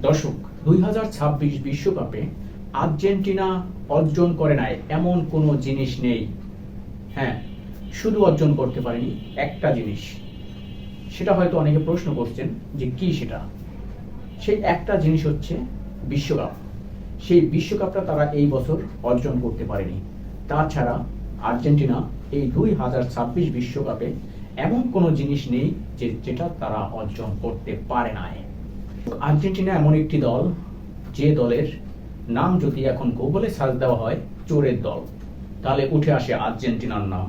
দর্শক, 2026 বিশ্বকাপে আর্জেন্টিনা অর্জন করে নাই এমন কোনো জিনিস নেই। হ্যাঁ, শুধু অর্জন করতে পারেনি একটা জিনিস। সেটা হয়তো অনেকে প্রশ্ন করছেন যে কি সেটা। সেই একটা জিনিস হচ্ছে বিশ্বকাপ। সেই বিশ্বকাপটা তারা এই বছর অর্জন করতে পারেনি। তাছাড়া আর্জেন্টিনা এই 2026 বিশ্বকাপে এমন কোনো জিনিস নেই যেটা তারা অর্জন করতে পারে নাই। আর্জেন্টিনা এমন একটি দল, যে দলের নাম যদি এখন গুগলে সার্চ দেওয়া হয় চোরের দল, তাহলে উঠে আসে আর্জেন্টিনার নাম।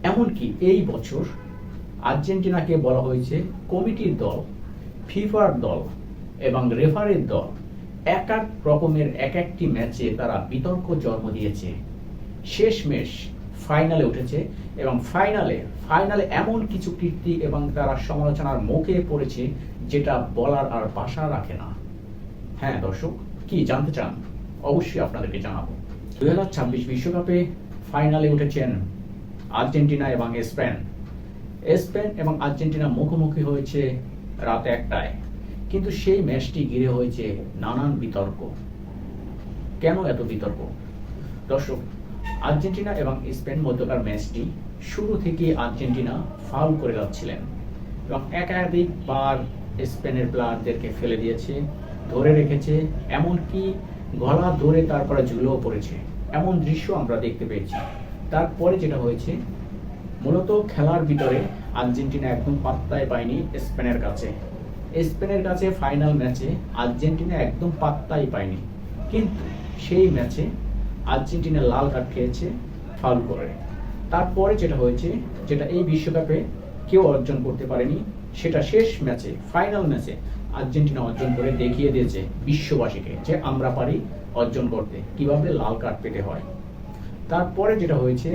এমনকি এই বছর আর্জেন্টিনাকে বলা হয়েছে কমিটির দল, ফিফার দল এবং রেফারির দল। এক এক রকমের এক একটি ম্যাচে তারা বিতর্ক জন্ম দিয়েছে। শেষমেশ ফাইনালে উঠেছে এবং ফাইনালে এমন কিছু কীর্তি এবং তারা সমালোচনার মুখে পড়েছে যেটা বলার আর ভাষা রাখে না। হ্যাঁ দর্শক, কি জানতে চান? অবশ্যই আপনাদেরকে জানাবো। 2026 বিশ্বকাপে ফাইনালে উঠেছেন আর্জেন্টিনা এবং স্পেন এবং আর্জেন্টিনা মুখোমুখি হয়েছে রাত 1টায়। কিন্তু সেই ম্যাচটি ঘিরে হয়েছে নানান বিতর্ক। কেন এত বিতর্ক? দর্শক, আর্জেন্টিনা এবং স্পেন মধ্যকার ম্যাচটি শুরু থেকে আর্জেন্টিনা ফাউল করে যাচ্ছিলেন এবং একাধিকবার স্পেনের প্লেয়ারদেরকে ফেলে দিয়েছে, ধরে রেখেছে, এমনকি গলা ধরে তারপরে ঝুলেও পড়েছে। এমন দৃশ্য আমরা দেখতে পেয়েছি। তারপরে যেটা হয়েছে, মূলত খেলার ভিতরে আর্জেন্টিনা একদম পাত্তাই পায়নি স্পেনের কাছে ফাইনাল ম্যাচে আর্জেন্টিনা একদম পাত্তাই পায়নি। কিন্তু সেই ম্যাচে আর্জেন্টিনা লাল কার্ড খেয়েছে ফাউল করে। তারপরে যেটা হয়েছে, যেটা এই বিশ্বকাপে কেউ অর্জন করতে পারেনি, সেটা শেষ ম্যাচে, ফাইনাল ম্যাচে আর্জেন্টিনা অর্জন করে দেখিয়ে দিয়েছে বিশ্ববাসীকে যে আমরা পারি অর্জন করতে, কিভাবে লাল কার্ড পেতে হয়। তারপরে যেটা হয়েছে,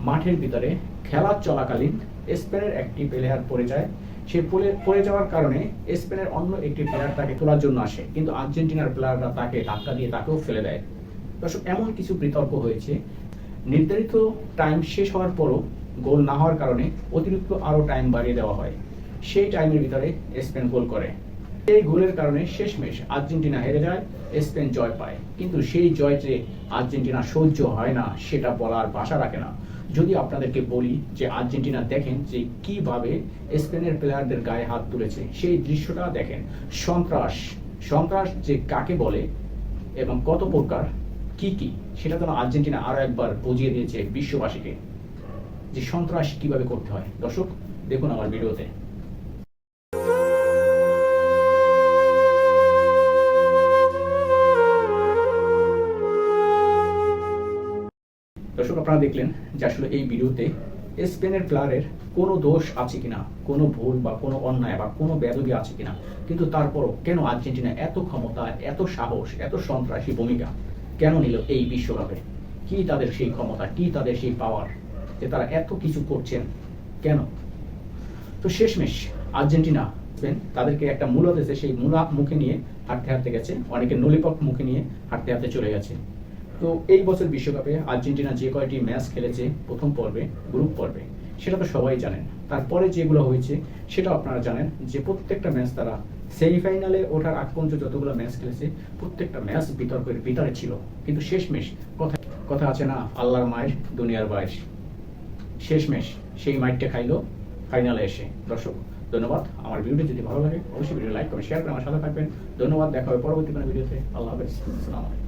মাঠের ভিতরে খেলা চলাকালীন স্পেনের একটি প্লেয়ার পড়ে যায়। সে পড়ে যাওয়ার কারণে স্পেনের অন্য একটি প্লেয়ার তাকে তোলার জন্য আসে, কিন্তু আর্জেন্টিনার প্লেয়াররা তাকে ধাক্কা দিয়ে তাকেও ফেলে দেয়। দর্শক, এমন কিছু বিতর্ক হয়েছে। নির্ধারিত টাইম শেষ হওয়ার পরও গোল না হওয়ার কারণে অতিরিক্ত আরও টাইম বাড়িয়ে দেওয়া হয়। সেই টাইমের ভিতরে স্পেন গোল করে। এই গোলের কারণে শেষমেশ আর্জেন্টিনা হেরে যায়, স্পেন জয় পায়। কিন্তু সেই জয় যে আর্জেন্টিনা সহ্য হয় না সেটা বলার ভাষা রাখে না। যদি আপনাদেরকে বলি যে আর্জেন্টিনা দেখেন যে কিভাবে স্পেনের প্লেয়ারদের গায়ে হাত তুলেছে, সেই দৃশ্যটা দেখেন। সন্ত্রাস যে কাকে বলে এবং কত প্রকার কি সেটা যেন আর্জেন্টিনা আরো একবার বুঝিয়ে দিয়েছে বিশ্ববাসীকে যে সন্ত্রাস কিভাবে করতে হয়। দর্শক, দেখুন আমার ভিডিওতে। দর্শক, আপনারা দেখলেন যে আসলে এই ভিডিওতে স্পেনের প্লেয়ারের কোনো দোষ আছে কিনা, কোনো ভুল বা কোনো অন্যায় বা কোনো বেদবি আছে কিনা। কিন্তু তারপরও কেন আর্জেন্টিনা এত ক্ষমতা, এত সাহস, এত সন্ত্রাসী ভূমিকা কেন নিল এই বিশ্বকাপে? কি তাদের সেই ক্ষমতা, কি তাদের সেই পাওয়ার যে তারা এত কিছু করছেন কেন? তো শেষমেশ আর্জেন্টিনা তাদেরকে একটা মূলা দেশে, সেই মূলা মুখে নিয়ে হাঁটতে গেছে, অনেকে নলিপক মুখে নিয়ে হাঁটতে চলে গেছে। তো এই বছর বিশ্বকাপে আর্জেন্টিনা যে কয়টি ম্যাচ খেলেছে প্রথম পর্বে, গ্রুপ পর্বে, সেটা তো সবাই জানেন। তারপরে যেগুলো হয়েছে সেটাও আপনারা জানেন যে প্রত্যেকটা ম্যাচ তারা সেমিফাইনালে ওঠার আগ পর্যন্ত যতগুলো ম্যাচ খেলেছে প্রত্যেকটা ম্যাচ বিতর্কের ভিতরে ছিল। কিন্তু শেষমেশ কথা আছে না, আল্লাহর মায়ের দুনিয়ার বাইশ, শেষমেশ সেই মাইটটা খাইলো ফাইনালে এসে। দর্শক, ধন্যবাদ। আমার ভিডিওটি যদি ভালো লাগে অবশ্যই ভিডিও লাইক করে শেয়ার করে আমার সাথে থাকবেন। ধন্যবাদ। দেখা হবে পরবর্তী কোনো ভিডিওতে। আল্লাহ হাফেজ। আসসালামু আলাইকুম।